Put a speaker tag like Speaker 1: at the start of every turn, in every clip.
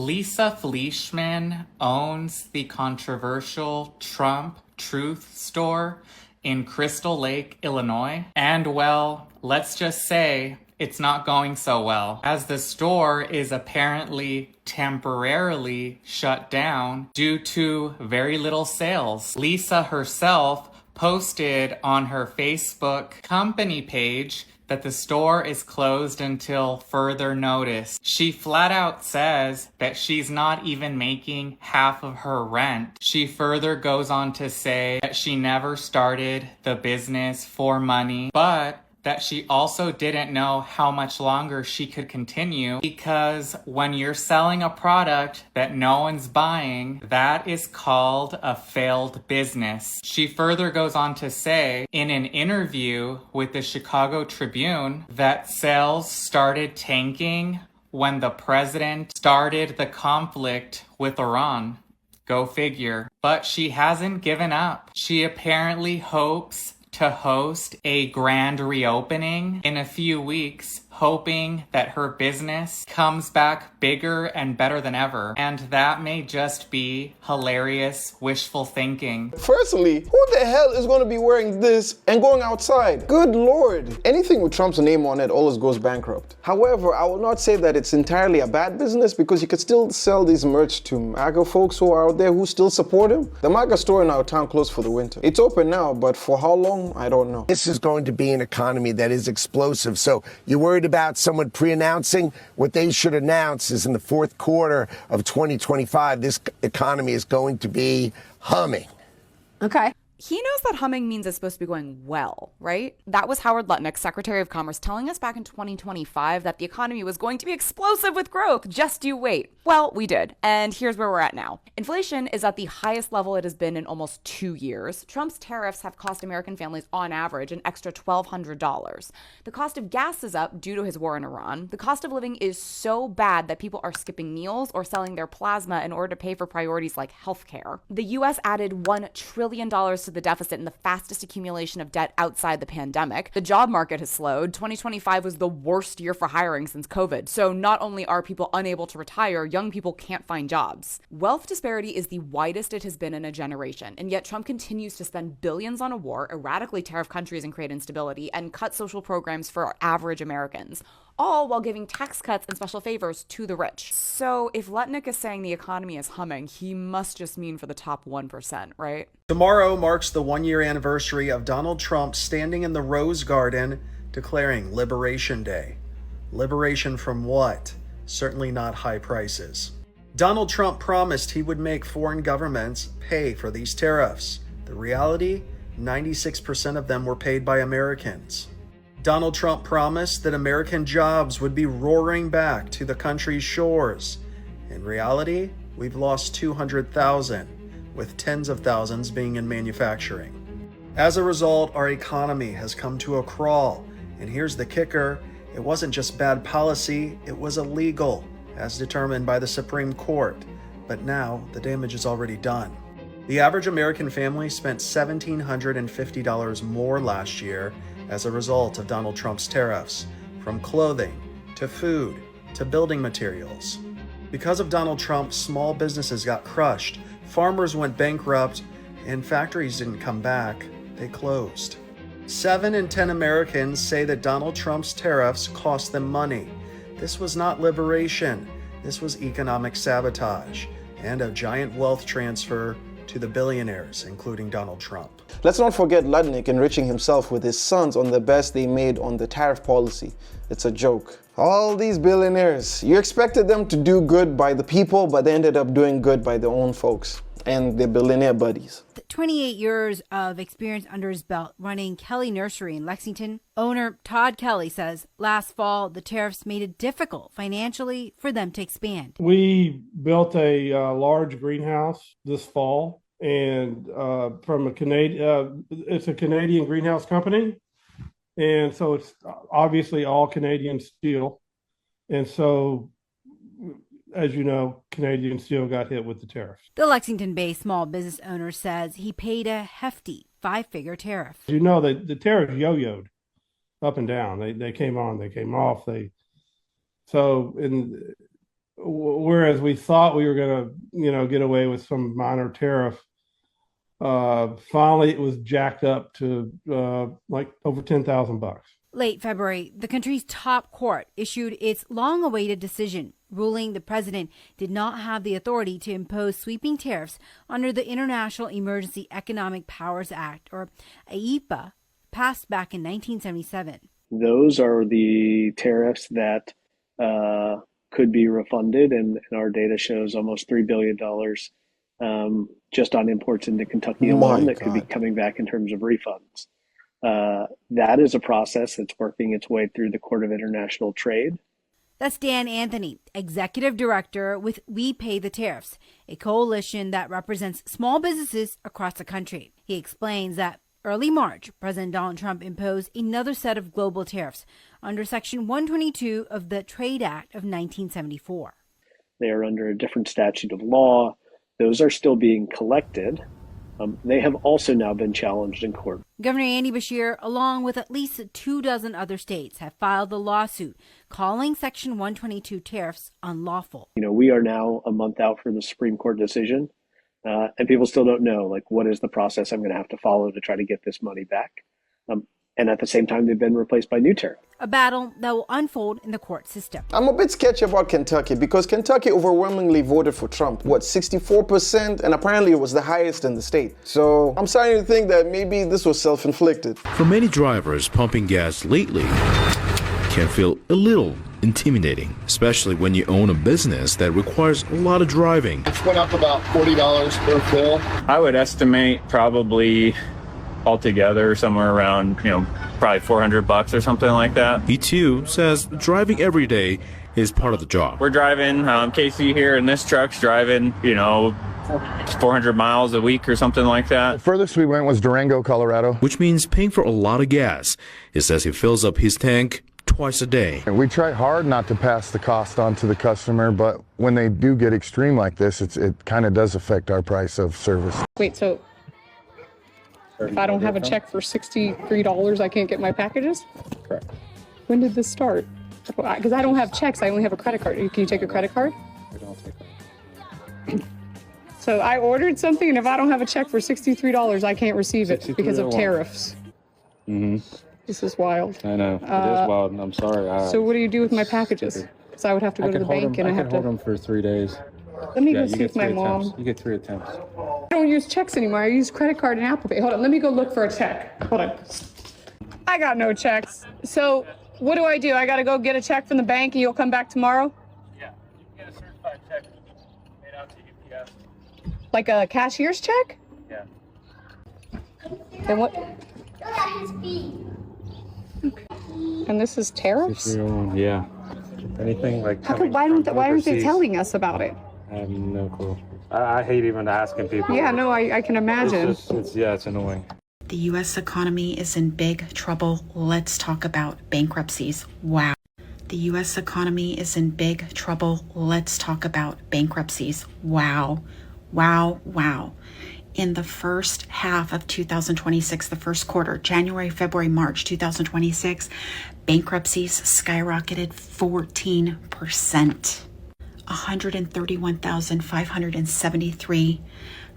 Speaker 1: Lisa Fleishman owns the controversial Trump Truth store in Crystal Lake, Illinois. And well, let's just say it's not going so well, as the store is apparently temporarily shut down due to very little sales. Lisa herself posted on her Facebook company page that the store is closed until further notice. She flat out says that she's not even making half of her rent. She further goes on to say that she never started the business for money, but that she also didn't know how much longer she could continue, because when you're selling a product that no one's buying, that is called a failed business. She further goes on to say in an interview with the Chicago Tribune that sales started tanking when the president started the conflict with Iran. Go figure. But she hasn't given up. She apparently hopes to host a grand reopening in a few weeks, hoping that her business comes back bigger and better than ever. And that may just be hilarious wishful thinking.
Speaker 2: Firstly, who the hell is going to be wearing this and going outside? Good Lord. Anything with Trump's name on it always goes bankrupt. However, I will not say that it's entirely a bad business, because you could still sell these merch to MAGA folks who are out there who still support him. The MAGA store in our town closed for the winter. It's open now, but for how long, I don't know.
Speaker 3: This is going to be an economy that is explosive. So you're worried about someone pre-announcing? What they should announce is in the fourth quarter of 2025, this economy is going to be humming.
Speaker 4: Okay. He knows that humming means it's supposed to be going well, right? That was Howard Lutnick, Secretary of Commerce, telling us back in 2025 that the economy was going to be explosive with growth. Just you wait. Well, we did. And here's where we're at now. Inflation is at the highest level it has been in almost 2 years. Trump's tariffs have cost American families on average an extra $1,200. The cost of gas is up due to his war in Iran. The cost of living is so bad that people are skipping meals or selling their plasma in order to pay for priorities like healthcare. The U.S. added $1 trillion to the deficit in the fastest accumulation of debt outside the pandemic. The job market has slowed. 2025 was the worst year for hiring since COVID. So not only are people unable to retire, young people can't find jobs. Wealth disparity is the widest it has been in a generation, and yet Trump continues to spend billions on a war, erratically tariff countries and create instability, and cut social programs for average Americans, all while giving tax cuts and special favors to the rich. So if Lutnick is saying the economy is humming, he must just mean for the top 1%, right?
Speaker 5: Tomorrow marks the one-year anniversary of Donald Trump standing in the Rose Garden declaring Liberation Day. Liberation from what? Certainly not high prices. Donald Trump promised he would make foreign governments pay for these tariffs. The reality? 96% of them were paid by Americans. Donald Trump promised that American jobs would be roaring back to the country's shores. In reality, we've lost 200,000, with tens of thousands being in manufacturing. As a result, our economy has come to a crawl. And here's the kicker: it wasn't just bad policy, it was illegal, as determined by the Supreme Court. But now, the damage is already done. The average American family spent $1,750 more last year as a result of Donald Trump's tariffs, from clothing to food to building materials. Because of Donald Trump, small businesses got crushed, farmers went bankrupt, and factories didn't come back, they closed. 7 in 10 Americans say that Donald Trump's tariffs cost them money. This was not liberation, this was economic sabotage and a giant wealth transfer to the billionaires, including Donald Trump.
Speaker 2: Let's not forget Lutnick enriching himself with his sons on the best they made on the tariff policy. It's a joke. All these billionaires, you expected them to do good by the people, but they ended up doing good by their own folks and their billionaire buddies.
Speaker 6: 28 years of experience under his belt running Kelly Nursery in Lexington, owner Todd Kelly says last fall the tariffs made it difficult financially for them to expand.
Speaker 7: We built a large greenhouse this fall, and from a it's a Canadian greenhouse company, and so it's obviously all Canadian steel, and so, as you know, Canadian steel got hit with the tariffs.
Speaker 6: The Lexington-based small business owner says he paid a hefty 5-figure tariff.
Speaker 7: You know, the tariffs yo-yoed up and down. They came on, they came off. whereas we thought we were going to, get away with some minor tariff. Finally, it was jacked up to like over $10,000.
Speaker 6: Late February, the country's top court issued its long-awaited decision, ruling the president did not have the authority to impose sweeping tariffs under the International Emergency Economic Powers Act, or IEEPA, passed back in 1977.
Speaker 8: Those are the tariffs that could be refunded, and our data shows almost $3 billion just on imports into Kentucky alone that could be coming back in terms of refunds. That is a process that's working its way through the Court of International Trade.
Speaker 6: That's Dan Anthony, executive director with We Pay the Tariffs, a coalition that represents small businesses across the country. He explains that early March, President Donald Trump imposed another set of global tariffs under Section 122 of the Trade Act of 1974.
Speaker 8: They are under a different statute of law. Those are still being collected. They have also now been challenged in court.
Speaker 6: Governor Andy Beshear, along with at least 24 other states, have filed a lawsuit calling Section 122 tariffs unlawful.
Speaker 8: We are now a month out from the Supreme Court decision, and people still don't know, what is the process I'm going to have to follow to try to get this money back. And at the same time, they've been replaced by new tariffs.
Speaker 6: A battle that will unfold in the court system.
Speaker 2: I'm a bit sketchy about Kentucky because Kentucky overwhelmingly voted for Trump. 64%? And apparently it was the highest in the state. So I'm starting to think that maybe this was self-inflicted.
Speaker 9: For many drivers, pumping gas lately can feel a little intimidating, especially when you own a business that requires a lot of driving.
Speaker 10: It's went up about $40 per fill.
Speaker 11: I would estimate probably altogether somewhere around, probably $400 or something like that.
Speaker 9: He too says driving every day is part of the job.
Speaker 11: We're driving, Casey here in this truck's driving, 400 miles a week or something like that.
Speaker 10: The furthest we went was Durango, Colorado.
Speaker 9: Which means paying for a lot of gas. He says he fills up his tank twice a day.
Speaker 10: We try hard not to pass the cost on to the customer, but when they do get extreme like this, it kind of does affect our price of service.
Speaker 12: Wait, so if I don't have a check for $63, I can't get my packages?
Speaker 11: Correct.
Speaker 12: When did this start? Because I don't have checks, I only have a credit card. Can you take a credit card?
Speaker 11: I don't take that.
Speaker 12: So I ordered something, and if I don't have a check for $63, I can't receive it because of tariffs.
Speaker 11: Mm-hmm.
Speaker 12: This is wild.
Speaker 11: I know. It is wild, and I'm sorry.
Speaker 12: So what do you do with my packages? Because I would have to go to the bank, and I have to
Speaker 11: hold them for 3 days.
Speaker 12: Let me go see if my mom.
Speaker 11: You get 3 attempts.
Speaker 12: I don't use checks anymore. I use credit card and Apple Pay. Hold on, let me go look for a check. Hold on. I got no checks. So what do? I got to go get a check from the bank and you'll come back tomorrow?
Speaker 11: Yeah, you can get a certified check made out to UPS.
Speaker 12: Like a cashier's check?
Speaker 11: Yeah.
Speaker 12: And what? And this is tariffs?
Speaker 11: Yeah. Anything like.
Speaker 12: Why aren't they telling us about it?
Speaker 11: I have no clue. I hate even asking people.
Speaker 12: Yeah, no, I can imagine.
Speaker 11: It's annoying.
Speaker 13: The U.S. economy is in big trouble. Let's talk about bankruptcies. Wow. The U.S. economy is in big trouble. Let's talk about bankruptcies. Wow. Wow. Wow. In the first half of 2026, the first quarter, January, February, March 2026, bankruptcies skyrocketed 14%. 131,573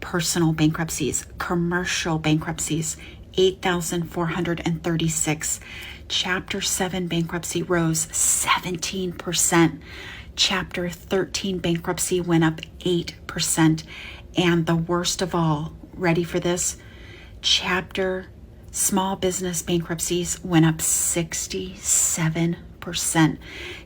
Speaker 13: personal bankruptcies, commercial bankruptcies, 8,436. Chapter 7 bankruptcy rose 17%. Chapter 13 bankruptcy went up 8%. And the worst of all, ready for this? Chapter small business bankruptcies went up 67%.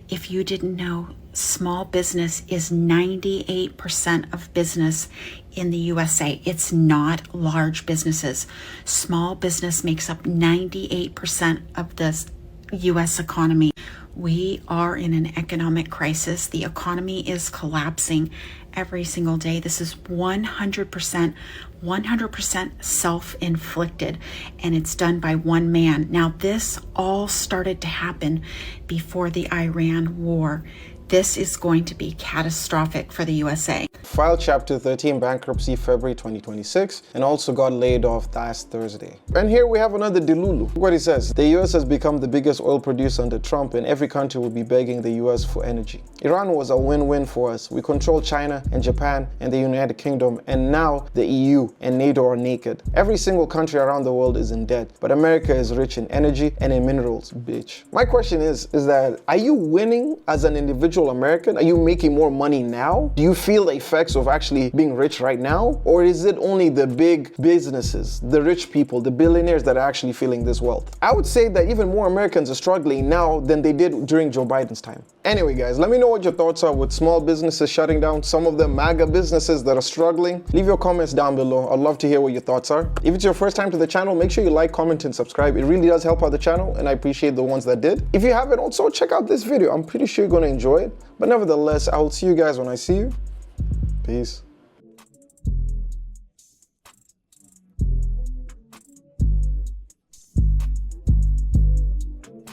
Speaker 13: If you didn't know, small business is 98% of business in the USA. It's not large businesses. Small business makes up 98% of the US economy. We are in an economic crisis. The economy is collapsing every single day. This is 100% self-inflicted, and it's done by one man. Now, this all started to happen before the Iran war. This is going to be catastrophic for the USA.
Speaker 2: filed Chapter 13 bankruptcy February 2026 and also got laid off last Thursday. And here we have another Delulu. Look what he says. The US has become the biggest oil producer under Trump and every country will be begging the US for energy. Iran was a win-win for us. We control China and Japan and the United Kingdom, and now the EU and NATO are naked. Every single country around the world is in debt, but America is rich in energy and in minerals, bitch. My question is that are you winning as an individual American? Are you making more money now? Do you feel the effects of actually being rich right now? Or is it only the big businesses, the rich people, the billionaires that are actually feeling this wealth? I would say that even more Americans are struggling now than they did during Joe Biden's time. Anyway, guys, let me know what your thoughts are with small businesses shutting down, some of the MAGA businesses that are struggling. Leave your comments down below. I'd love to hear what your thoughts are. If it's your first time to the channel, make sure you like, comment, and subscribe. It really does help out the channel, and I appreciate the ones that did. If you haven't, also check out this video. I'm pretty sure you're going to enjoy it. But nevertheless, I will see you guys when I see you. Peace.